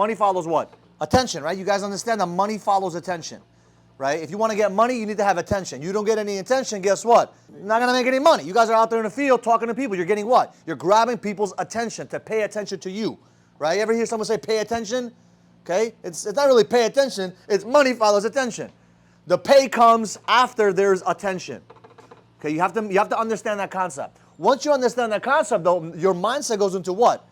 Money follows what? Attention, right? You guys understand that money follows attention, right? If you want to get money, you need to have attention. You don't get any attention, guess what? You're not going to make any money. You guys are out there in the field talking to people. You're getting what? You're grabbing people's attention to pay attention to you, right? You ever hear someone say pay attention? Okay? It's not really pay attention. It's money follows attention. The pay comes after there's attention. Okay? You have to understand that concept. Once you understand that concept, though, your mindset goes into what?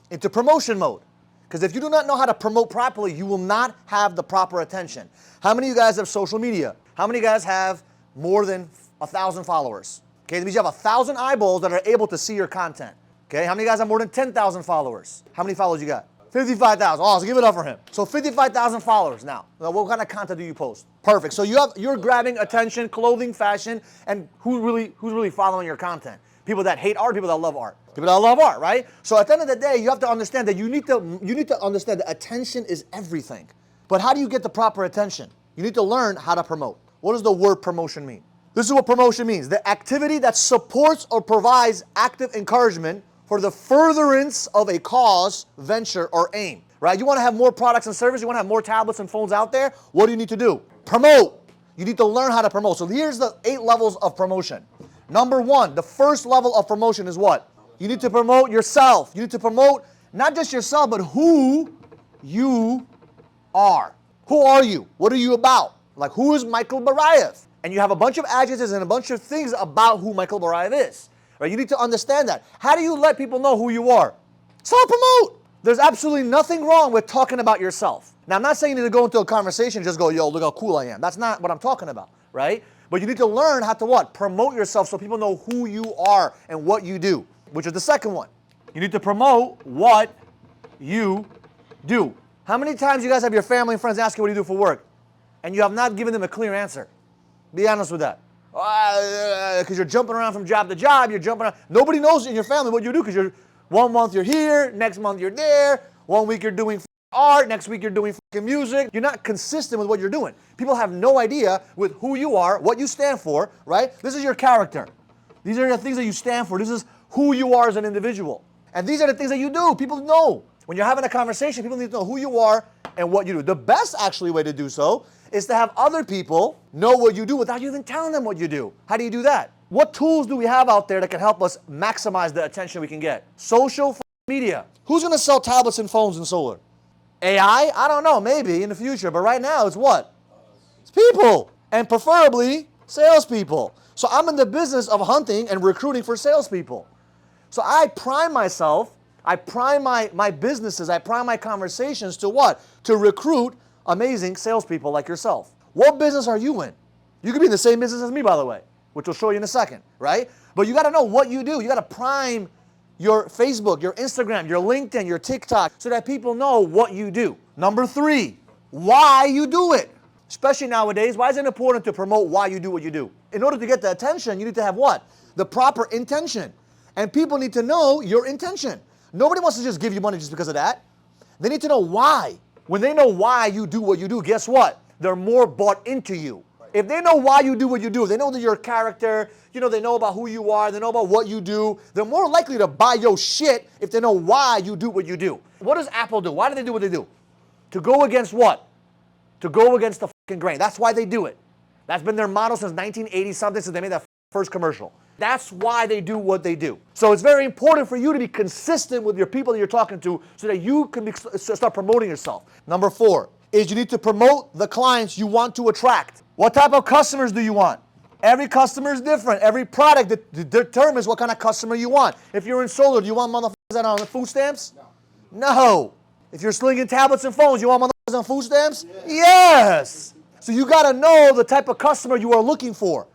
Into promotion mode. Because if you do not know how to promote properly, you will not have the proper attention. How many of you guys have social media? How many of you guys have more than 1,000 followers? Okay, that means you have 1,000 eyeballs that are able to see your content. Okay, how many of you guys have more than 10,000 followers? How many followers you got? 55,000. Oh, so give it up for him. So 55,000 followers now. What kind of content do you post? Perfect. So you're grabbing attention, clothing, fashion, and who's really following your content? People that hate art, people that love art. People that love art, right? So at the end of the day, you have to understand that you need to understand that attention is everything. But how do you get the proper attention? You need to learn how to promote. What does the word promotion mean? This is what promotion means. The activity that supports or provides active encouragement for the furtherance of a cause, venture, or aim, right? You want to have more products and services, you want to have more tablets and phones out there, what do you need to do? Promote. You need to learn how to promote. So here's the 8 levels of promotion. Number 1, the first level of promotion is what? You need to promote yourself. You need to promote not just yourself, but who you are. Who are you? What are you about? Like, who is Michael Barayev? And you have a bunch of adjectives and a bunch of things about who Michael Barayev is. Right? You need to understand that. How do you let people know who you are? Self-promote. There's absolutely nothing wrong with talking about yourself. Now, I'm not saying you need to go into a conversation and just go, yo, look how cool I am. That's not what I'm talking about, right? But you need to learn how to what? Promote yourself so people know who you are and what you do, which is the second one. You need to promote what you do. How many times you guys have your family and friends ask you what you do for work, and you have not given them a clear answer? Be honest with that. Because you're jumping around from job to job, you're jumping around. Nobody knows in your family what you do because you're 1 month you're here, next month you're there, 1 week you're doing art, next week you're doing music. You're not consistent with what you're doing. People have no idea with who you are, what you stand for, right? This is your character. These are the things that you stand for. This is who you are as an individual. And these are the things that you do. People know. When you're having a conversation, people need to know who you are and what you do. The best actually way to do so is to have other people know what you do without you even telling them what you do. How do you do that? What tools do we have out there that can help us maximize the attention we can get? Social media. Who's going to sell tablets and phones and solar? AI? I don't know, maybe in the future. But right now, it's what? It's people. And preferably, salespeople. So I'm in the business of hunting and recruiting for salespeople. So I prime myself, I prime my businesses, I prime my conversations to what? To recruit amazing salespeople like yourself. What business are you in? You could be in the same business as me, by the way, which we'll show you in a second, right? But you got to know what you do. You got to prime your Facebook, your Instagram, your LinkedIn, your TikTok, so that people know what you do. Number 3, why you do it. Especially nowadays, why is it important to promote why you do what you do? In order to get the attention, you need to have what? The proper intention. And people need to know your intention. Nobody wants to just give you money just because of that. They need to know why. When they know why you do what you do, guess what? They're more bought into you. If they know why you do what you do, if they know that you're a character, they know about who you are, they know about what you do, they're more likely to buy your shit if they know why you do what you do. What does Apple do? Why do they do what they do? To go against what? To go against the fucking grain. That's why they do it. That's been their motto since 1980 something, since they made that first commercial. That's why they do what they do. So it's very important for you to be consistent with your people that you're talking to so that you can start promoting yourself. Number 4 is you need to promote the clients you want to attract. What type of customers do you want? Every customer is different. Every product determines what kind of customer you want. If you're in solar, do you want motherfuckers that are on food stamps? No. If you're slinging tablets and phones, you want motherfuckers on food stamps? Yes. So you got to know the type of customer you are looking for.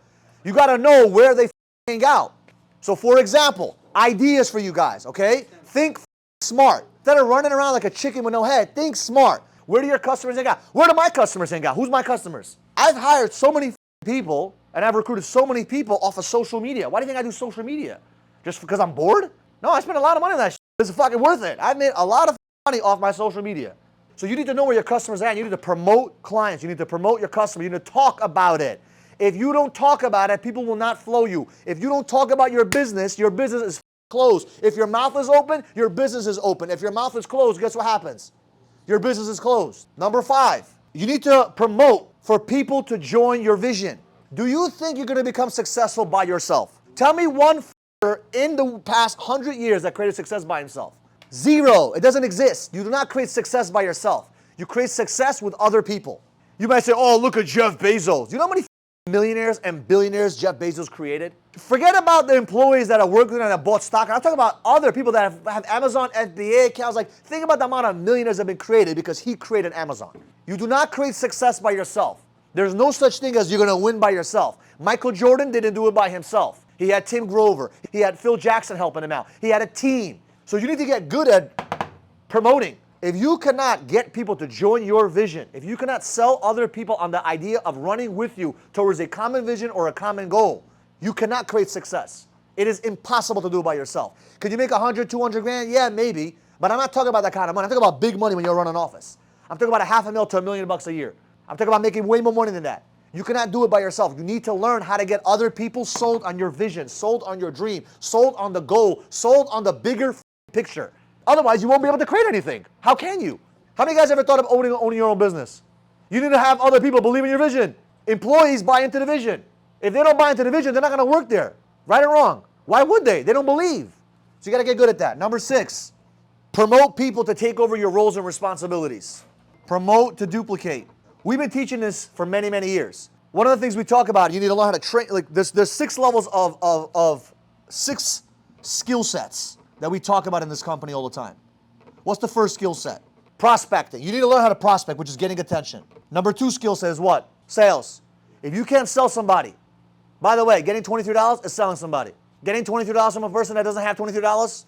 You got to know where they hang out. So for example, ideas for you guys, okay? Think smart. Instead of running around like a chicken with no head, think smart. Where do your customers hang out? Where do my customers hang out? Who's my customers? I've hired so many people and I've recruited so many people off of social media. Why do you think I do social media? Just because I'm bored? No, I spend a lot of money on that shit. It's fucking worth it. I've made a lot of money off my social media. So you need to know where your customers are at. You need to promote clients. You need to promote your customer. You need to talk about it. If you don't talk about it, people will not flow you. If you don't talk about your business is closed. If your mouth is open, your business is open. If your mouth is closed, guess what happens? your business is closed. Number 5, you need to promote for people to join your vision. Do you think you're going to become successful by yourself? Tell me one in the past 100 years that created success by himself. Zero. It doesn't exist. You do not create success by yourself. You create success with other people. You might say, oh, look at Jeff Bezos. You know how many millionaires and billionaires Jeff Bezos created? Forget about the employees that are working and that bought stock. I'm talking about other people that have Amazon FBA accounts. Like, think about the amount of millionaires that have been created because he created Amazon. You do not create success by yourself. There's no such thing as you're going to win by yourself. Michael Jordan didn't do it by himself. He had Tim Grover. He had Phil Jackson helping him out. He had a team. So you need to get good at promoting. If you cannot get people to join your vision, if you cannot sell other people on the idea of running with you towards a common vision or a common goal, you cannot create success. It is impossible to do it by yourself. Could you make 100, 200 grand? Yeah, maybe. But I'm not talking about that kind of money. I'm talking about big money when you're running an office. I'm talking about $500,000 to $1 million a year. I'm talking about making way more money than that. You cannot do it by yourself. You need to learn how to get other people sold on your vision, sold on your dream, sold on the goal, sold on the bigger picture. Otherwise, you won't be able to create anything. How can you? How many guys ever thought of owning your own business? You need to have other people believe in your vision. Employees buy into the vision. If they don't buy into the vision, they're not going to work there. Right or wrong? Why would they? They don't believe. So you got to get good at that. Number 6, promote people to take over your roles and responsibilities. Promote to duplicate. We've been teaching this for many, many years. One of the things we talk about, you need to learn how to train. Like there's 6 levels of 6 skill sets that we talk about in this company all the time. What's the first skill set? Prospecting. You need to learn how to prospect, which is getting attention. Number 2 skill set is what? Sales. If you can't sell somebody, by the way, getting $23 is selling somebody. Getting $23 from a person that doesn't have $23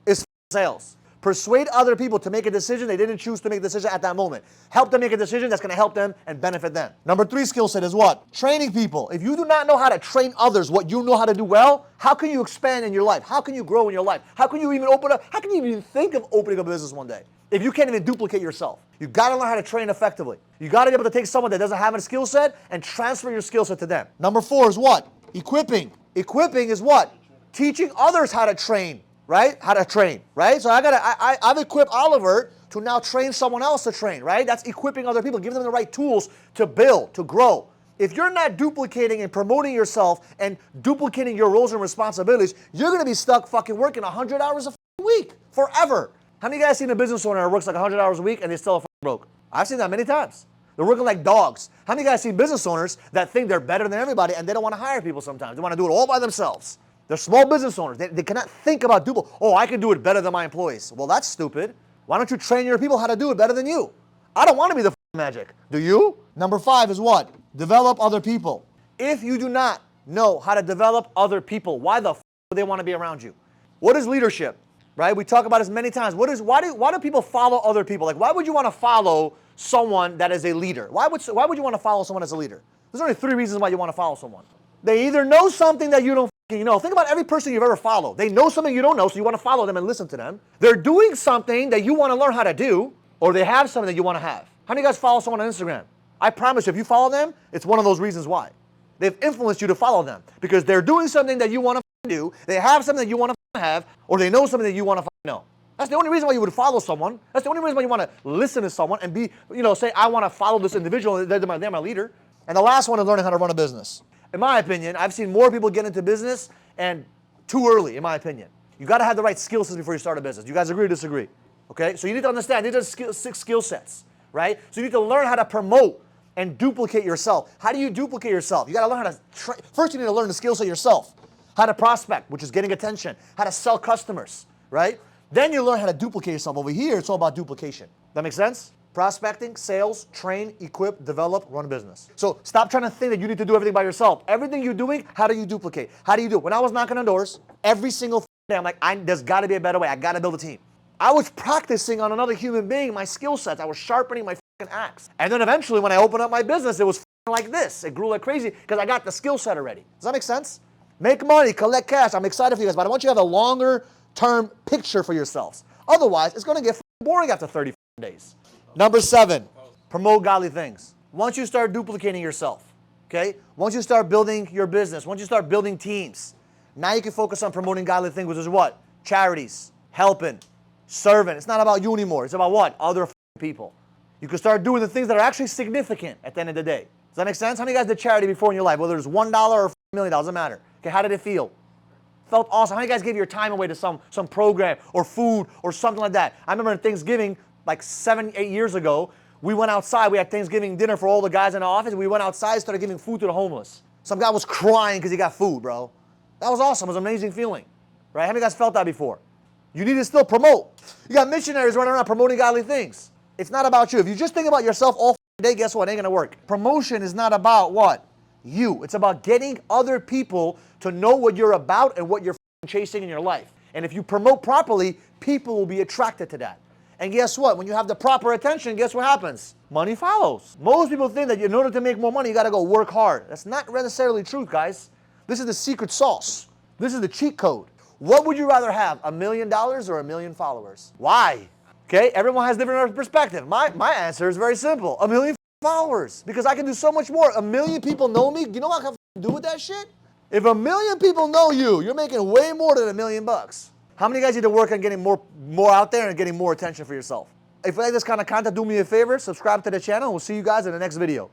is sales. Persuade other people to make a decision they didn't choose to make a decision at that moment. Help them make a decision that's going to help them and benefit them. Number 3 skill set is what? Training people. If you do not know how to train others what you know how to do well, how can you expand in your life? How can you grow in your life? How can you even open up? How can you even think of opening a business one day if you can't even duplicate yourself? You got to learn how to train effectively. You got to be able to take someone that doesn't have a skill set and transfer your skill set to them. Number 4 is what? Equipping. Equipping is what? Teaching others how to train. Right? How to train, right? So I've equipped Oliver to now train someone else to train, right? That's equipping other people, giving them the right tools to build, to grow. If you're not duplicating and promoting yourself and duplicating your roles and responsibilities, you're going to be stuck fucking working 100 hours a week forever. How many guys seen a business owner that works like 100 hours a week and they still are broke? I've seen that many times. They're working like dogs. How many guys see business owners that think they're better than everybody and they don't want to hire people sometimes? They want to do it all by themselves. They're small business owners. They cannot think about I can do it better than my employees. Well, that's stupid. Why don't you train your people how to do it better than you? I don't want to be the magic. Do you? Number 5 is what? Develop other people. If you do not know how to develop other people, why the do they want to be around you? What is leadership? Right? We talk about this many times. Why do people follow other people? Like, why would you want to follow someone that is a leader? Why would you want to follow someone as a leader? There's only 3 reasons why you want to follow someone. They either know something that you don't know. Think about every person you've ever followed. They know something you don't know, so you want to follow them and listen to them. They're doing something that you want to learn how to do, or they have something that you want to have. How many of you guys follow someone on Instagram? I promise you, if you follow them, it's one of those reasons why. They've influenced you to follow them because they're doing something that you want to do, they have something that you want to have, or they know something that you want to know. That's the only reason why you would follow someone. That's the only reason why you want to listen to someone and be, say, I want to follow this individual, they're my leader. And the last one is learning how to run a business. In my opinion, I've seen more people get into business and too early, in my opinion. You got to have the right skill sets before you start a business. You guys agree or disagree? Okay? So you need to understand, these are 6 skill sets, right? So you need to learn how to promote and duplicate yourself. How do you duplicate yourself? You got to learn how to, first you need to learn the skill set yourself. How to prospect, which is getting attention. How to sell customers, right? Then you learn how to duplicate yourself. Over here, it's all about duplication. That make sense? Prospecting, sales, train, equip, develop, run a business. So stop trying to think that you need to do everything by yourself. Everything you're doing, how do you duplicate? How do you do it? When I was knocking on doors, every single day, I'm like, there's got to be a better way. I got to build a team. I was practicing on another human being, my skill sets. I was sharpening my axe. And then eventually, when I opened up my business, it was like this. It grew like crazy because I got the skill set already. Does that make sense? Make money, collect cash. I'm excited for you guys, but I want you to have a longer term picture for yourselves. Otherwise, it's going to get boring after 30 days. Number 7, promote godly things. Once you start duplicating yourself, okay? Once you start building your business, once you start building teams, now you can focus on promoting godly things, which is what? Charities, helping, serving. It's not about you anymore. It's about what? Other people. You can start doing the things that are actually significant at the end of the day. Does that make sense? How many of you guys did charity before in your life? Whether it's $1 or $1 million, doesn't matter. Okay, how did it feel? Felt awesome. How many of you guys gave your time away to some program or food or something like that? I remember in Thanksgiving, like 7, 8 years ago, we went outside. We had Thanksgiving dinner for all the guys in the office. We went outside, started giving food to the homeless. Some guy was crying because he got food, bro. That was awesome. It was an amazing feeling, right? How many of you guys felt that before? You need to still promote. You got missionaries running around promoting godly things. It's not about you. If you just think about yourself all day, guess what? It ain't going to work. Promotion is not about what? You. It's about getting other people to know what you're about and what you're chasing in your life. And if you promote properly, people will be attracted to that. And guess what? When you have the proper attention, guess what happens? Money follows. Most people think that in order to make more money, you got to go work hard. That's not necessarily true, guys. This is the secret sauce. This is the cheat code. What would you rather have, $1 million or 1 million followers? Why? Okay, everyone has different perspective. My answer is very simple. 1 million followers. Because I can do so much more. 1 million people know me. You know what I can do with that shit? If 1 million people know you, you're making way more than $1 million bucks. How many guys need to work on getting more out there and getting more attention for yourself? If you like this kind of content, do me a favor, subscribe to the channel, and we'll see you guys in the next video.